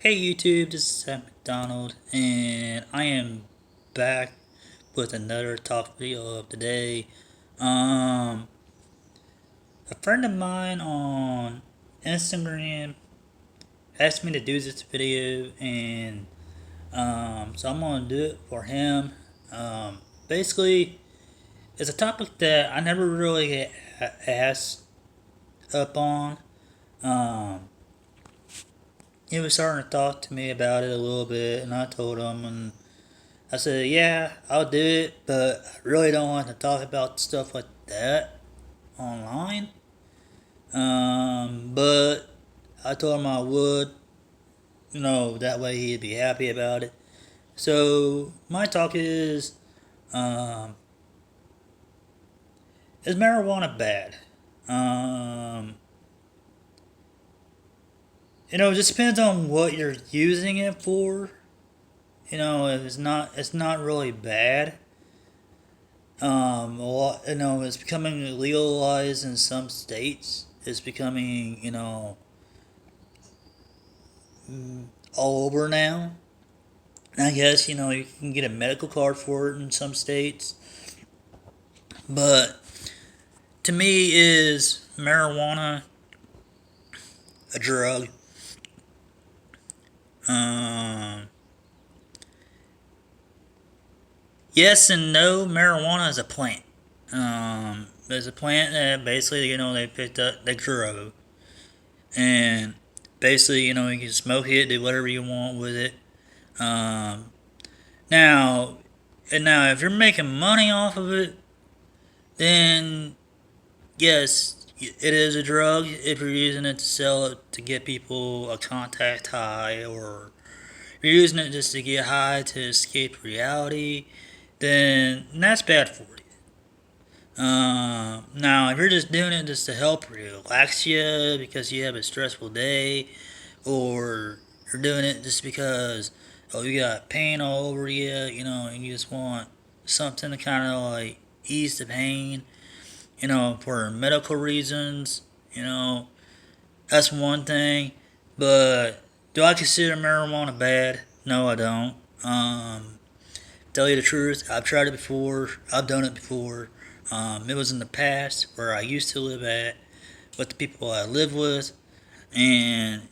Hey YouTube, this is Sam McDonald, and I am back with another talk video of the day. Um, a friend of mine on Instagram asked me to do this video, and so I'm gonna do it for him. Basically, it's a topic that I never really get asked up on. Um, he was starting to talk to me about it a little bit, and I told him, and I said, yeah, I'll do it, but I really don't want to talk about stuff like that online. But I told him I would, that way he'd be happy about it. So my talk um, is marijuana bad? Um, it just depends on what you're using it for. If it's not really bad. It's becoming legalized in some states. It's becoming, all over now. I guess, you can get a medical card for it in some states. But to me, is marijuana a drug? Um, yes and no. Marijuana is a plant. There's a plant that basically, they picked up, they grow. And basically, you can smoke it, do whatever you want with it. Um, now, if you're making money off of it, then yes, it is a drug. If you're using it to sell it to get people a contact high, or you're using it just to get high to escape reality, then that's bad for you. Now, if you're just doing it just to help relax you because you have a stressful day, or you're doing it just because you got pain all over you, and you just want something to kind of like ease the pain, for medical reasons, that's one thing. But do I consider marijuana bad? No, I don't. Tell you the truth, I've tried it before. I've done it before. It was in the past where I used to live at with the people I live with, and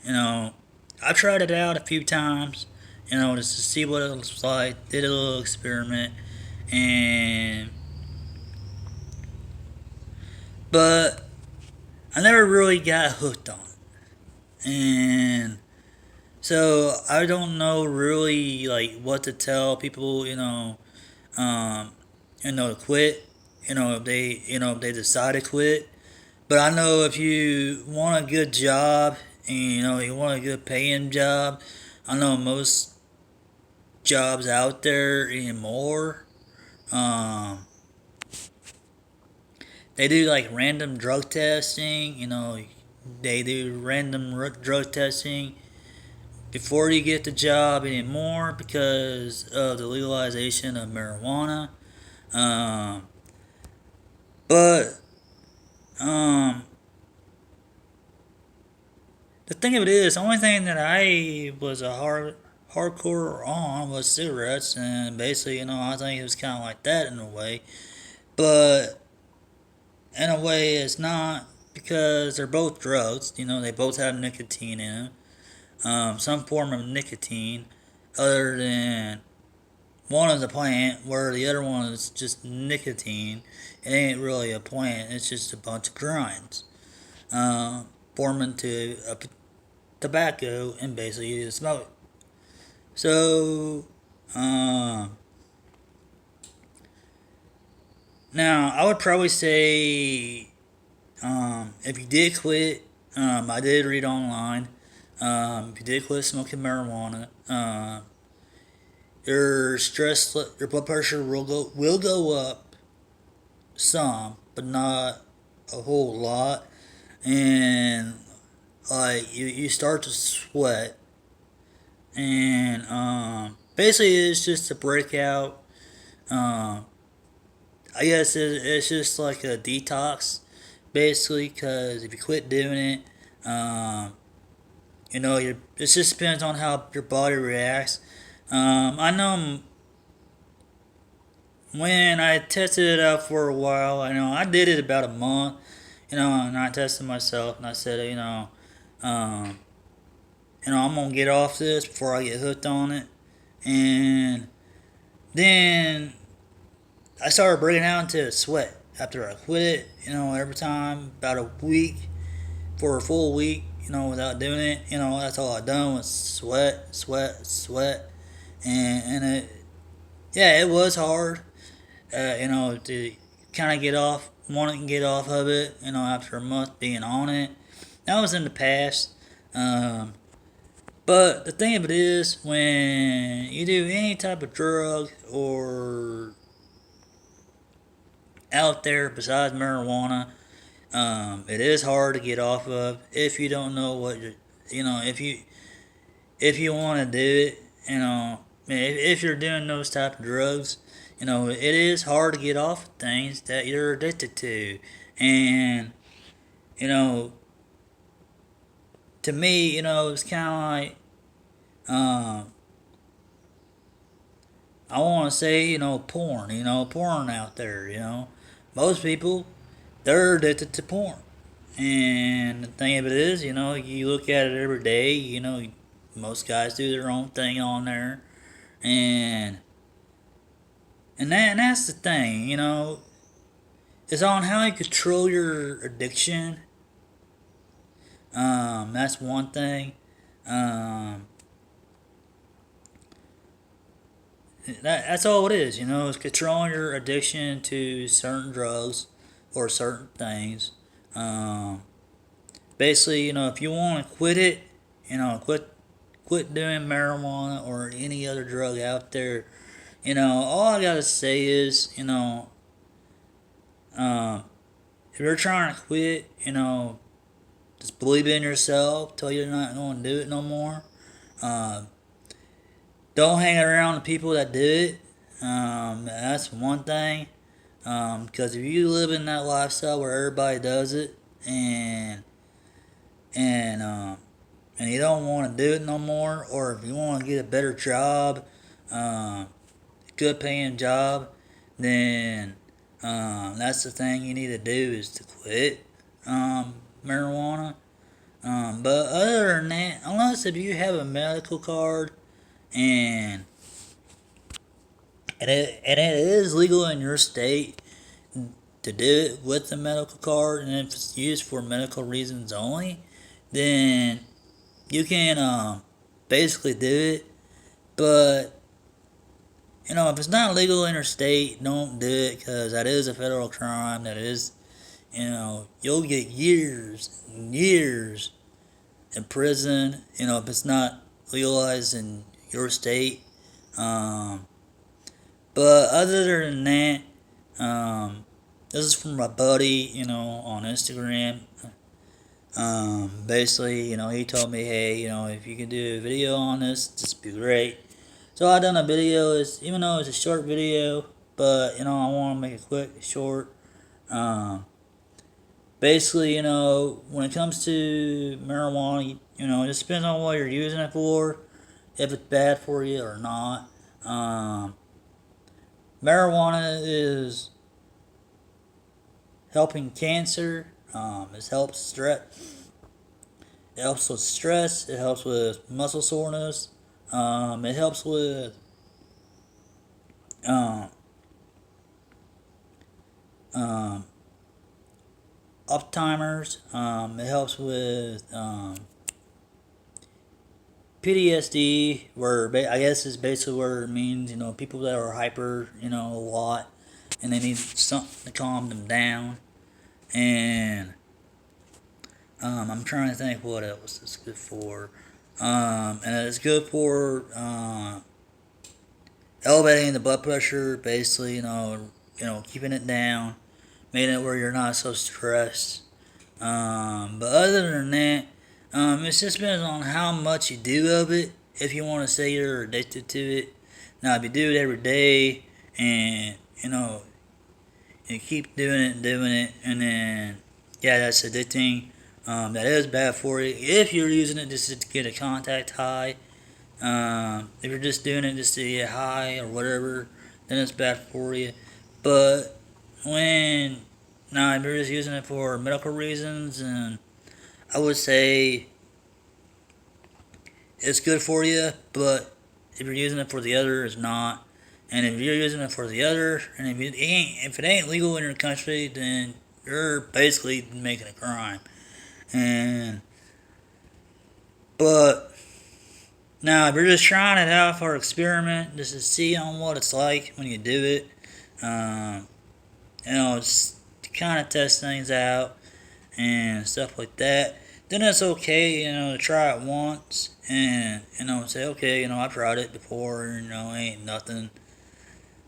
I've tried it out a few times, just to see what it was like. Did a little experiment, and but I never really got hooked on it, and so I don't know really like what to tell people. Um, to quit. If they decide to quit. But I know if you want a good job and you want a good paying job, I know most jobs out there anymore. Um, they do like random drug testing. They do random drug testing before you get the job anymore because of the legalization of marijuana. Um, but um, the thing of it is, the only thing that I was a hardcore on was cigarettes, and basically, I think it was kind of like that in a way. But in a way, it's not because they're both drugs. They both have nicotine in them, some form of nicotine, other than one is a plant, where the other one is just nicotine. It ain't really a plant; it's just a bunch of grinds, uh, forming to a tobacco, and basically you just smoke it. So, um, now I would probably say, if you did quit, I did read online. If you did quit smoking marijuana, your blood pressure will go up some, but not a whole lot, and like you start to sweat, and basically it's just a breakout. Um, I guess it's just like a detox, basically, because if you quit doing it, um, it just depends on how your body reacts. I know when I tested it out for a while, I did it about a month, and I tested myself and I said, um, I'm gonna get off this before I get hooked on it. And then I started breaking out into a sweat after I quit it. Every time about a week for a full week, without doing it. That's all I done was sweat, sweat, sweat, and yeah, it was hard. To kind of get off, want to get off of it. After a month being on it, that was in the past. Um, but the thing of it is, when you do any type of drug or out there besides marijuana, it is hard to get off of if you don't know what you're, if you want to do it, if you're doing those type of drugs, it is hard to get off of things that you're addicted to, and you know, to me, it's kind of like, um, I want to say, porn, porn out there, most people they're addicted to porn. And the thing of it is, you look at it every day, most guys do their own thing on there. And that's the thing, it's on how you control your addiction. That's one thing. Um, that's all it is, is controlling your addiction to certain drugs or certain things. Um, Basically, if you want to quit it, quit doing marijuana or any other drug out there. All I gotta say is, um, if you're trying to quit, just believe in yourself. Tell you're not going to do it no more. Uh, don't hang around the people that do it. That's one thing. Because if you live in that lifestyle where everybody does it, and and you don't want to do it no more, or if you want to get a better job, uh, good paying job, then that's the thing you need to do is to quit marijuana. But other than that, unless if you have a medical card and it is legal in your state to do it with the medical card, and if it's used for medical reasons only, then you can basically do it. But if it's not legal interstate, don't do it because that is a federal crime. That is, you'll get years and years in prison. If it's not legalized in your state. Um, but other than that, this is from my buddy, on Instagram. Basically, he told me, hey, if you can do a video on this, this would be great. So I done a video. Even though it's a short video, but I want to make it quick, short. Um, Basically, when it comes to marijuana, it just depends on what you're using it for, if it's bad for you or not. Um, Marijuana is helping cancer. It helps stress. It helps with stress. It helps with muscle soreness. It helps with um, um, Alzheimer's. It helps with PTSD, where I guess is basically where it means people that are hyper, a lot, and they need something to calm them down. And I'm trying to think what else it's good for. And it's good for elevating the blood pressure, basically, keeping it down, making it where you're not so stressed. But other than that, it just depends on how much you do of it. If you want to say you're addicted to it, now if you do it every day, and you keep doing it and doing it, and then yeah, that's addicting. That is bad for you if you're using it just to get a contact high. If you're just doing it just to get high or whatever, then it's bad for you. But when now if you're just using it for medical reasons, and I would say it's good for you. But if you're using it for the other, it's not. And if you're using it for the other, and if it ain't legal in your country, then you're basically making a crime. And but now, if you're just trying it out for experiment, just to see on what it's like when you do it, um, just to kind of test things out and stuff like that, then it's okay, to try it once and, say, okay, I've tried it before, ain't nothing.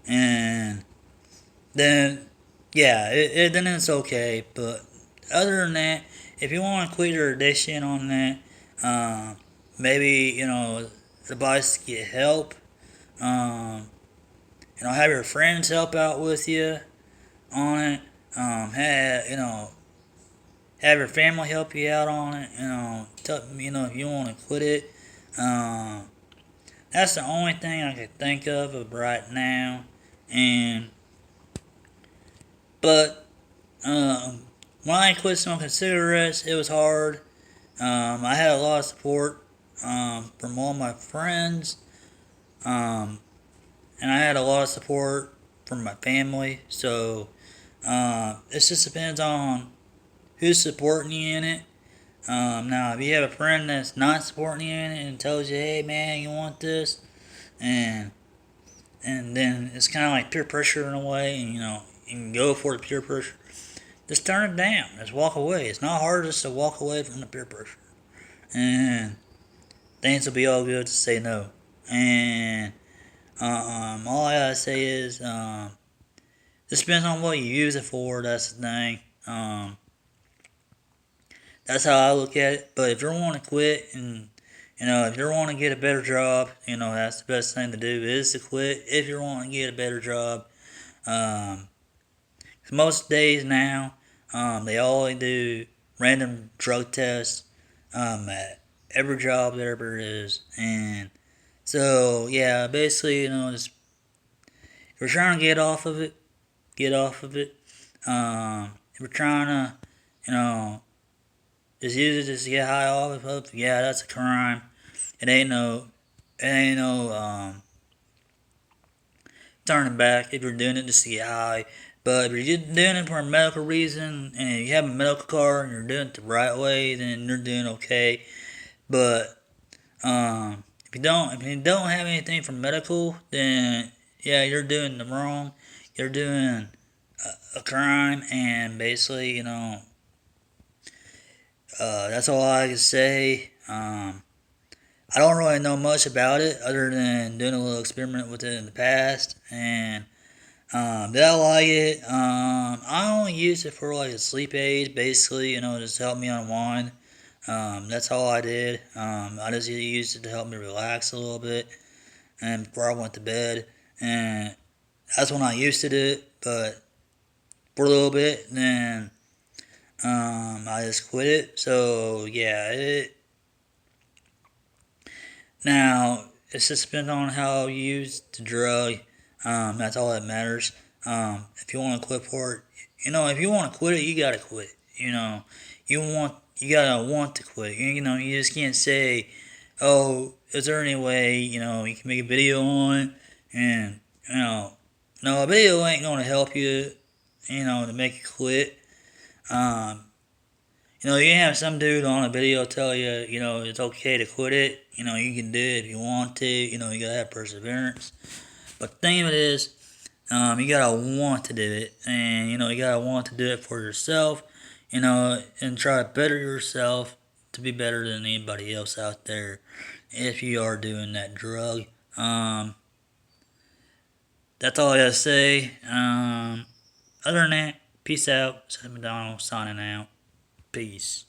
And then, yeah, then it's okay. But other than that, if you want to quit your addiction on that, um, maybe, advice to get help. Um, have your friends help out with you on it. Have your family help you out on it. If you want to quit it. Um, that's the only thing I could think of right now. And but when I quit smoking cigarettes, it was hard. I had a lot of support from all my friends. Um, and I had a lot of support from my family. So it just depends on who's supporting you in it. Now, if you have a friend that's not supporting you in it and tells you, "Hey, man, you want this," and then it's kind of like peer pressure in a way, and you can go for the peer pressure. Just turn it down. Just walk away. It's not hard just to walk away from the peer pressure, and things will be all good to say no. And all I gotta say is, it depends on what you use it for. That's the thing. That's how I look at it. But if you want to quit and if you want to get a better job, that's the best thing to do is to quit. If you want to get a better job, um, 'cause most days now, they only do random drug tests at every job there ever is, and so yeah, basically, just if you're trying to get off of it, get off of it. If you're trying to, you know, just use it just to get high off of it, yeah, that's a crime. It ain't no turning back if you're doing it just to get high. But if you're doing it for a medical reason and you have a medical card and you're doing it the right way, then you're doing okay. But if you don't have anything for medical, then yeah, you're doing the wrong. You're doing a crime, and basically, that's all I can say. I don't really know much about it other than doing a little experiment with it in the past, and did I like it? I only use it for like a sleep aid, basically, just to help me unwind. That's all I did. I just used it to help me relax a little bit, and before I went to bed, and that's when I used to do it. But for a little bit, then I just quit it. So yeah, now it's just depends on how you use the drug. That's all that matters. If you want to quit for it, if you want to quit it, you gotta quit. You gotta want to quit. You just can't say, "Oh, is there any way you can make a video on it?" And no, a video ain't gonna help you, to make you quit. Um, you can have some dude on a video tell you, it's okay to quit it. You can do it if you want to. You gotta have perseverance. But the thing of it is, you gotta want to do it, and you gotta want to do it for yourself. And try to better yourself to be better than anybody else out there. If you are doing that drug, um, that's all I gotta say. Other than that, peace out. Seth McDonald signing out. Peace.